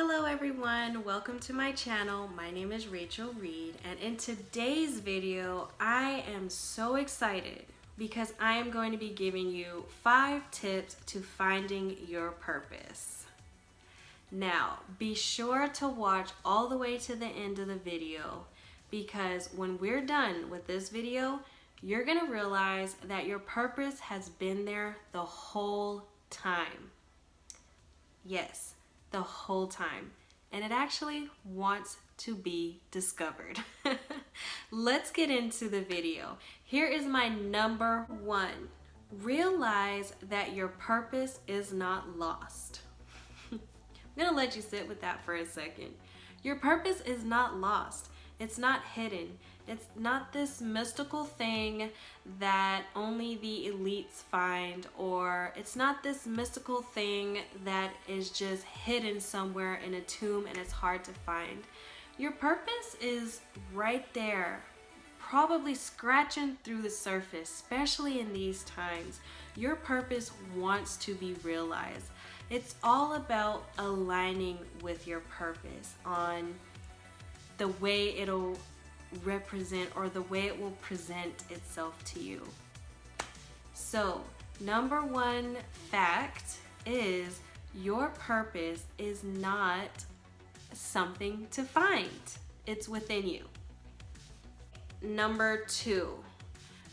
Hello everyone, welcome to my channel. My name is Rachel Reed, and in today's video I am so excited because I am going to be giving you 5 tips to finding your purpose. Now be sure to watch all the way to the end of the video, because when we're done with this video you're gonna realize that your purpose has been there the whole time. Yes, the whole time, and it actually wants to be discovered. Let's get into the video. Here is my number 1. Realize that your purpose is not lost. I'm gonna let you sit with that for a second. Your purpose is not lost. It's not hidden. It's not this mystical thing that only the elites find, or it's not this mystical thing that is just hidden somewhere in a tomb and it's hard to find. Your purpose is right there, probably scratching through the surface, especially in these times. Your purpose wants to be realized. It's all about aligning with your purpose on the way it'll represent, or the way it will present itself to you. So, number 1 fact is your purpose is not something to find. It's within you. Number 2,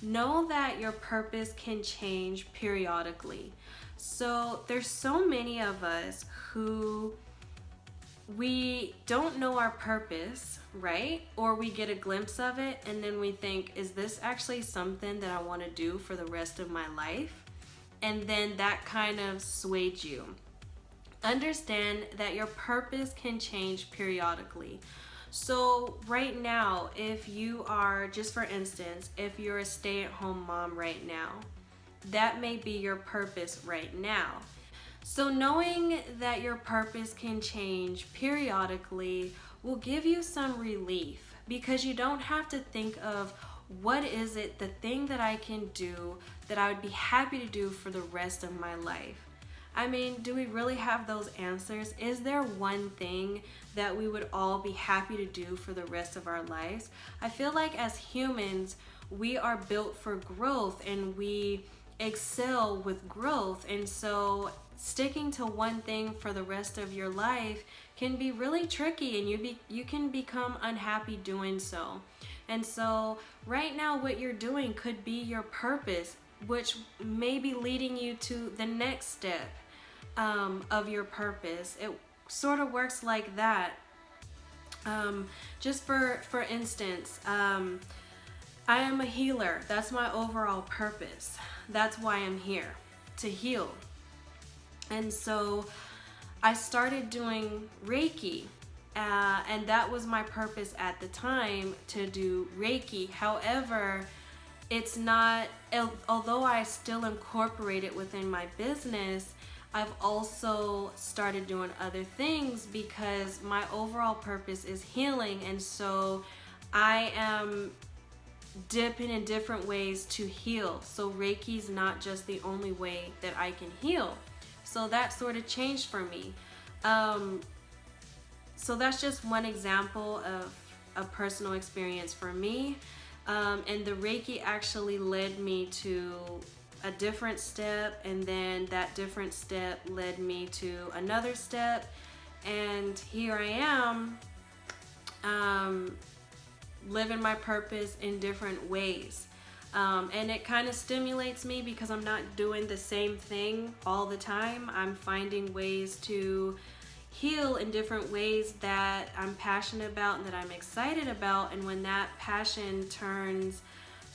know that your purpose can change periodically. So, there's so many of us who we don't know our purpose, right? Or we get a glimpse of it and then we think, is this actually something that I want to do for the rest of my life? And then that kind of swayed you. Understand that your purpose can change periodically. So right now, if you are, just for instance, if you're a stay-at-home mom right now, that may be your purpose right now. So knowing that your purpose can change periodically will give you some relief, because you don't have to think of what is it, the thing that I can do that I would be happy to do for the rest of my life. I mean, do we really have those answers? Is there one thing that we would all be happy to do for the rest of our lives? I feel like as humans, we are built for growth and we excel with growth, and so sticking to one thing for the rest of your life can be really tricky, and you can become unhappy doing so. And so right now what you're doing could be your purpose, which may be leading you to the next step of your purpose. It sort of works like that. Just for instance, I am a healer. That's my overall purpose. That's why I'm here, to heal. And so I started doing Reiki, and that was my purpose at the time, to do Reiki. However, it's not, although I still incorporate it within my business, I've also started doing other things because my overall purpose is healing, and so I am dipping in different ways to heal. So Reiki's not just the only way that I can heal. So that sort of changed for me. So that's just one example of a personal experience for me. And the Reiki actually led me to a different step, and then that different step led me to another step, and here I am living my purpose in different ways. And it kind of stimulates me because I'm not doing the same thing all the time. I'm finding ways to heal in different ways that I'm passionate about and that I'm excited about. And when that passion turns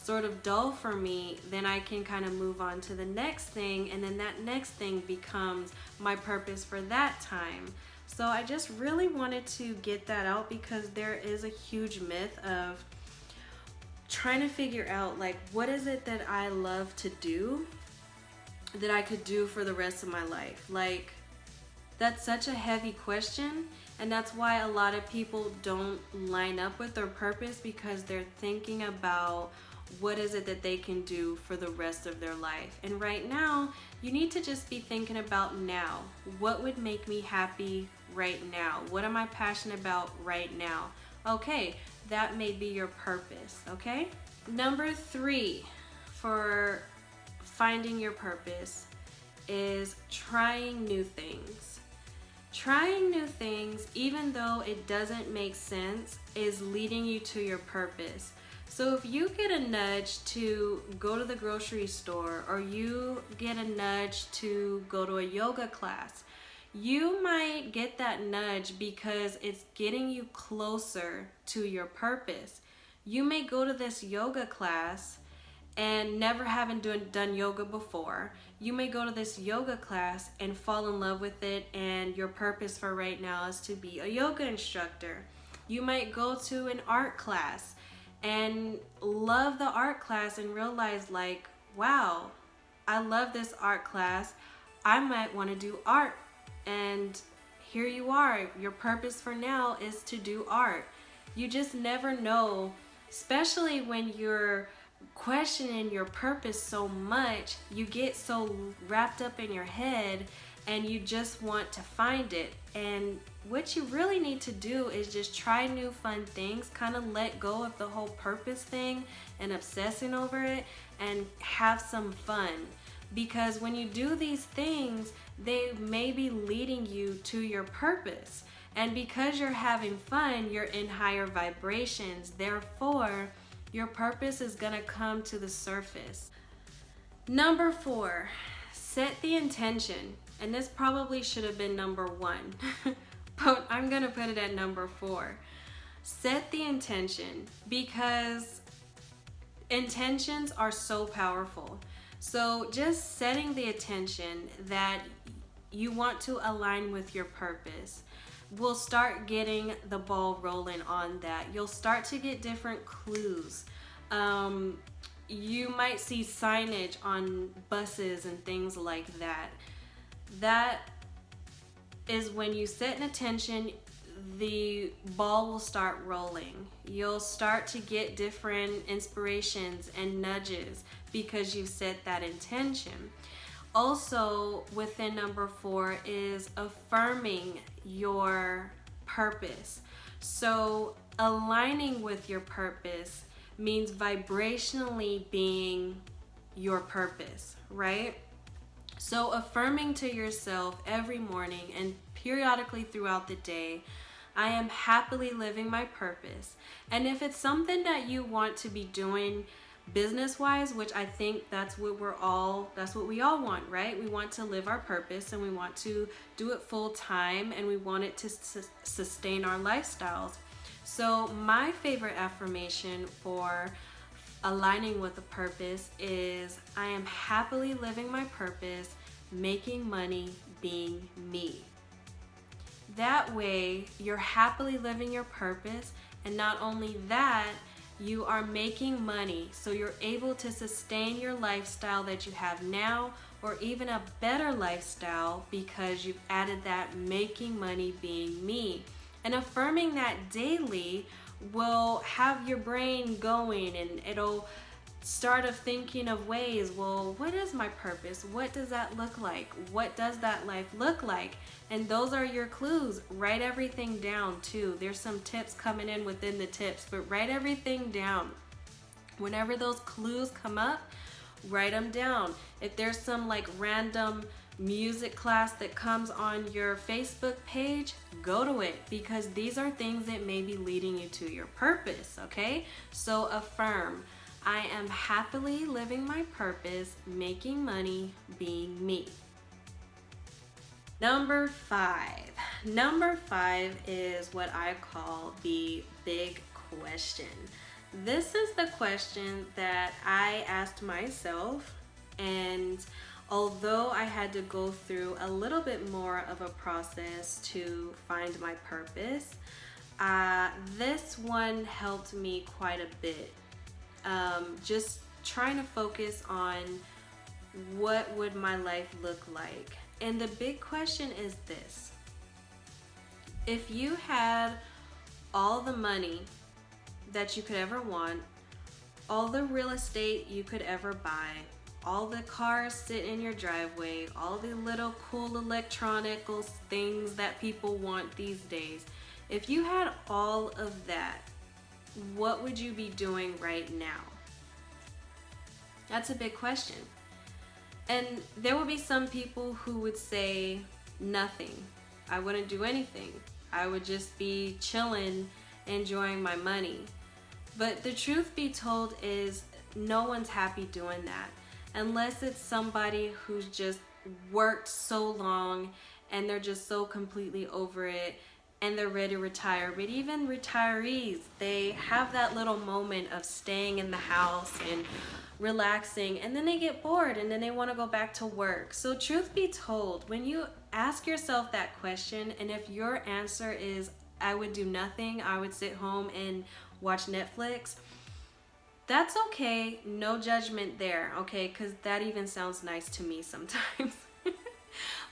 sort of dull for me, then I can kind of move on to the next thing, and then that next thing becomes my purpose for that time. So I just really wanted to get that out, because there is a huge myth of trying to figure out, like, what is it that I love to do that I could do for the rest of my life? Like, that's such a heavy question, and that's why a lot of people don't line up with their purpose, because they're thinking about what is it that they can do for the rest of their life. And right now, you need to just be thinking about now. What would make me happy right now? What am I passionate about right now? Okay, that may be your purpose, okay? Number 3 for finding your purpose is trying new things. Trying new things, even though it doesn't make sense, is leading you to your purpose. So if you get a nudge to go to the grocery store, or you get a nudge to go to a yoga class, you might get that nudge because it's getting you closer to your purpose. You may go to this yoga class and never having done yoga before. You may go to this yoga class and fall in love with it, and your purpose for right now is to be a yoga instructor. You might go to an art class and love the art class and realize, like, wow, I love this art class. I might want to do art. And here you are. Your purpose for now is to do art. You just never know, especially when you're questioning your purpose so much. You get so wrapped up in your head and you just want to find it. And what you really need to do is just try new fun things, kind of let go of the whole purpose thing and obsessing over it, and have some fun. Because when you do these things, they may be leading you to your purpose. And because you're having fun, you're in higher vibrations. Therefore, your purpose is gonna come to the surface. Number 4, set the intention. And this probably should have been number 1, but I'm gonna put it at number 4. Set the intention, because intentions are so powerful. So just setting the intention that you want to align with your purpose will start getting the ball rolling on that. You'll start to get different clues. You might see signage on buses and things like that. That is when you set an intention, the ball will start rolling. You'll start to get different inspirations and nudges because you've set that intention. Also, within number 4 is affirming your purpose. So aligning with your purpose means vibrationally being your purpose, right? So affirming to yourself every morning and periodically throughout the day, I am happily living my purpose. And if it's something that you want to be doing business-wise, which I think that's what we all want, right? We want to live our purpose, and we want to do it full time, and we want it to sustain our lifestyles. So my favorite affirmation for aligning with a purpose is, I am happily living my purpose, making money, being me. That way, you're happily living your purpose, and not only that, you are making money, so you're able to sustain your lifestyle that you have now, or even a better lifestyle, because you've added that making money, being me. And affirming that daily will have your brain going, and it'll start thinking of ways, well, what is my purpose? What does that look like? What does that life look like? And those are your clues. Write everything down too. There's some tips coming in within the tips, but write everything down. Whenever those clues come up, write them down. If there's some like random music class that comes on your Facebook page, go to it, because these are things that may be leading you to your purpose, okay? So affirm, I am happily living my purpose, making money, being me. Number 5. Number 5 is what I call the big question. This is the question that I asked myself, and although I had to go through a little bit more of a process to find my purpose, this one helped me quite a bit. Just trying to focus on what would my life look like. And the big question is this: if you had all the money that you could ever want, all the real estate you could ever buy, all the cars sit in your driveway, all the little cool electronic things that people want these days. If you had all of that, what would you be doing right now? That's a big question. And there will be some people who would say nothing. I wouldn't do anything. I would just be chilling, enjoying my money. But the truth be told is no one's happy doing that unless it's somebody who's just worked so long and they're just so completely over it and they're ready to retire. But even retirees, they have that little moment of staying in the house and relaxing, and then they get bored and then they want to go back to work. So truth be told, when you ask yourself that question, and if your answer is I would do nothing, I would sit home and watch Netflix, that's okay. No judgment there, okay? Because that even sounds nice to me sometimes.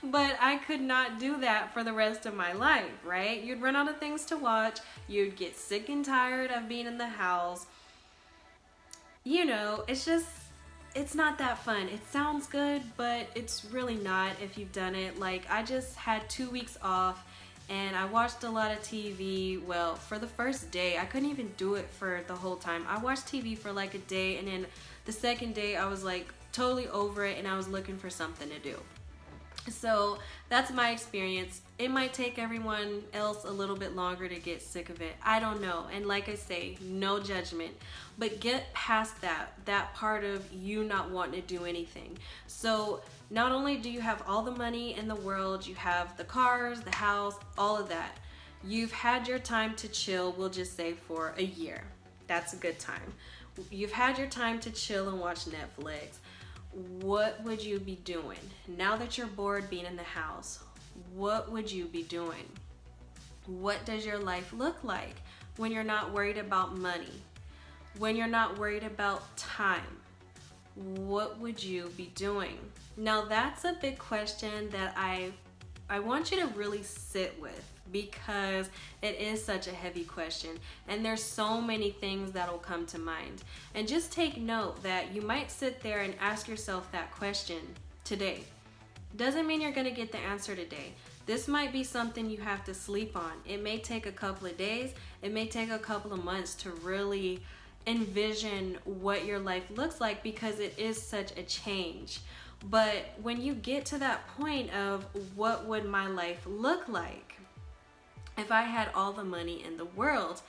But I could not do that for the rest of my life, right? You'd run out of things to watch. You'd get sick and tired of being in the house. You know, it's not that fun. It sounds good, but it's really not if you've done it. Like, I just had 2 weeks off and I watched a lot of TV. Well, for the first day, I couldn't even do it for the whole time. I watched TV for like a day, and then the second day I was like totally over it and I was looking for something to do. So that's my experience. It might take everyone else a little bit longer to get sick of it. I don't know. And like I say, no judgment. But get past that part of you not wanting to do anything. So not only do you have all the money in the world, you have the cars, the house, all of that. You've had your time to chill, we'll just say for a year. That's a good time. You've had your time to chill and watch Netflix. What would you be doing? Now that you're bored being in the house, what would you be doing? What does your life look like when you're not worried about money? When you're not worried about time? What would you be doing? Now that's a big question that I want you to really sit with, because it is such a heavy question and there's so many things that'll come to mind. And just take note that you might sit there and ask yourself that question today. Doesn't mean you're gonna get the answer today. This might be something you have to sleep on. It may take a couple of days, it may take a couple of months to really envision what your life looks like, because it is such a change. But when you get to that point of what would my life look like if I had all the money in the world,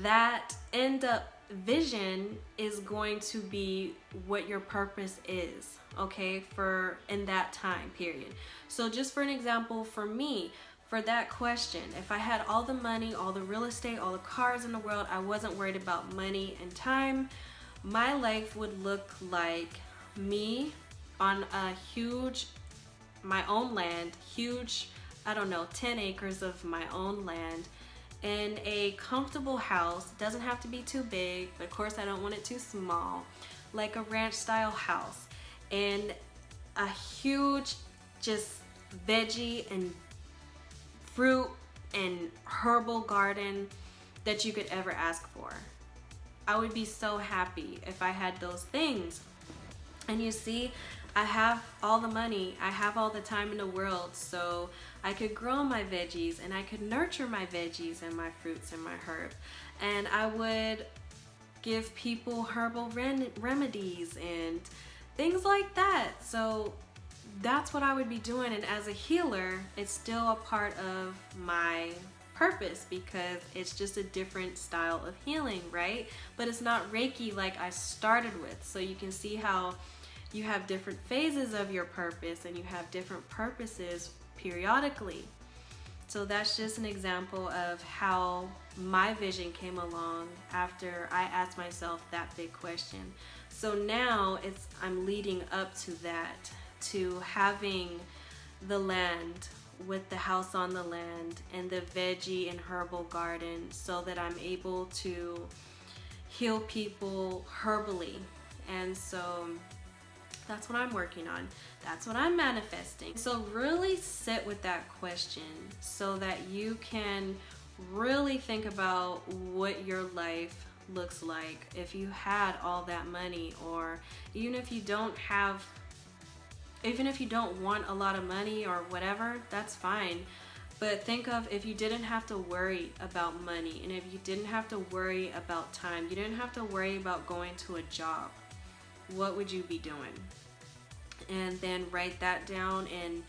that end up vision is going to be what your purpose is, okay, for in that time period. So just for an example, for me, for that question, if I had all the money, all the real estate, all the cars in the world, I wasn't worried about money and time, my life would look like me on a huge, my own land, huge, I don't know, 10 acres of my own land, in a comfortable house. Doesn't have to be too big, but of course I don't want it too small, like a ranch style house, and a huge just veggie and fruit and herbal garden that you could ever ask for. I would be so happy if I had those things. And you see, I have all the money, I have all the time in the world, so I could grow my veggies and I could nurture my veggies and my fruits and my herbs, and I would give people herbal remedies and things like that. So that's what I would be doing, and as a healer, it's still a part of my purpose because it's just a different style of healing, right? But it's not Reiki like I started with. So you can see how you have different phases of your purpose and you have different purposes periodically. So that's just an example of how my vision came along after I asked myself that big question. So now I'm leading up to that, to having the land with the house on the land and the veggie and herbal garden, so that I'm able to heal people herbally. And so that's what I'm working on. That's what I'm manifesting. So really sit with that question so that you can really think about what your life looks like if you had all that money, or even if you don't want a lot of money or whatever, that's fine. But think of if you didn't have to worry about money, and if you didn't have to worry about time, you didn't have to worry about going to a job, what would you be doing? And then write that down, and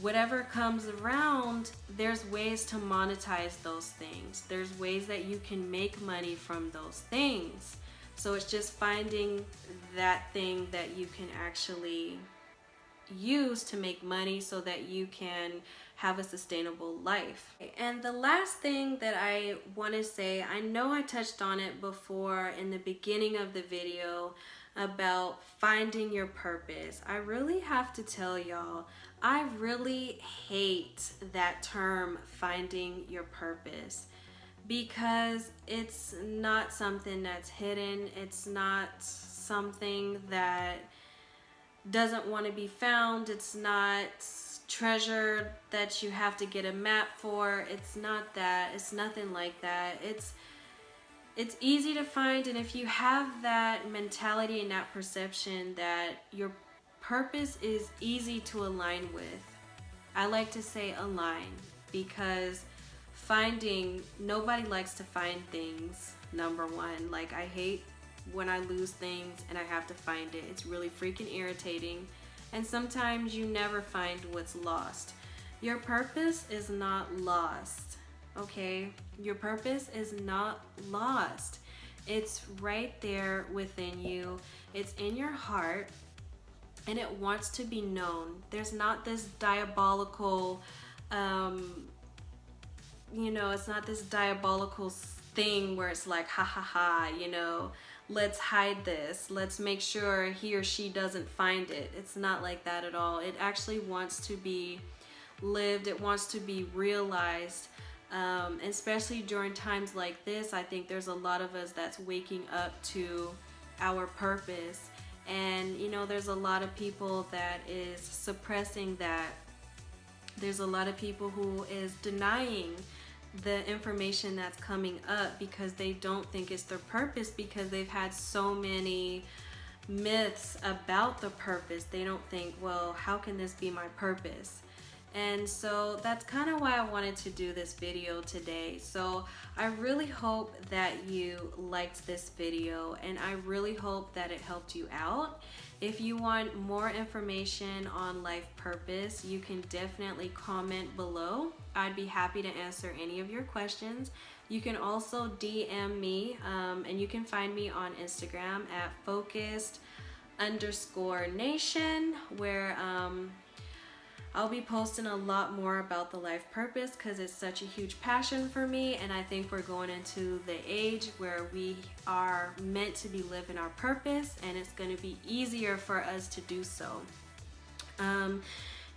whatever comes around, there's ways to monetize those things. There's ways that you can make money from those things. So it's just finding that thing that you can actually use to make money so that you can have a sustainable life. And the last thing that I want to say, I know I touched on it before in the beginning of the video about finding your purpose. I really have to tell y'all, I really hate that term, finding your purpose, because it's not something that's hidden. It's not something that doesn't want to be found. It's not treasure that you have to get a map for. It's not that. It's nothing like that. It's easy to find, and if you have that mentality and that perception that your purpose is easy to align with, I like to say align, because nobody likes to find things, number one. Like, I hate when I lose things and I have to find it. It's really freaking irritating, and sometimes you never find what's lost. Your purpose is not lost, okay? Your purpose is not lost. It's right there within you. It's in your heart, and it wants to be known. There's not this diabolical, it's not this diabolical thing where it's like, ha ha ha, let's hide this. Let's make sure he or she doesn't find it. It's not like that at all. It actually wants to be lived. It wants to be realized. Especially during times like this, I think there's a lot of us that's waking up to our purpose. And there's a lot of people that is suppressing that. There's a lot of people who is denying the information that's coming up because they don't think it's their purpose, because they've had so many myths about the purpose. They don't think, well, how can this be my purpose? And so that's kind of why I wanted to do this video today. So I really hope that you liked this video, and I really hope that it helped you out. If you want more information on life purpose, you can definitely comment below. I'd be happy to answer any of your questions. You can also DM me, and you can find me on Instagram at focused_nation, where I'll be posting a lot more about the life purpose, because it's such a huge passion for me, and I think we're going into the age where we are meant to be living our purpose, and it's going to be easier for us to do so. If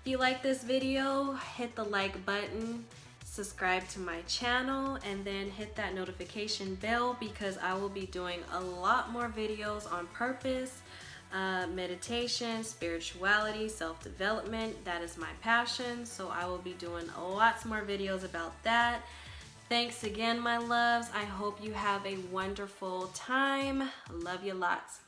you like this video, hit the like button, subscribe to my channel, and then hit that notification bell, because I will be doing a lot more videos on purpose, meditation, spirituality, self-development. That is my passion, so I will be doing lots more videos about that. Thanks again, my loves. I hope you have a wonderful time. Love you lots.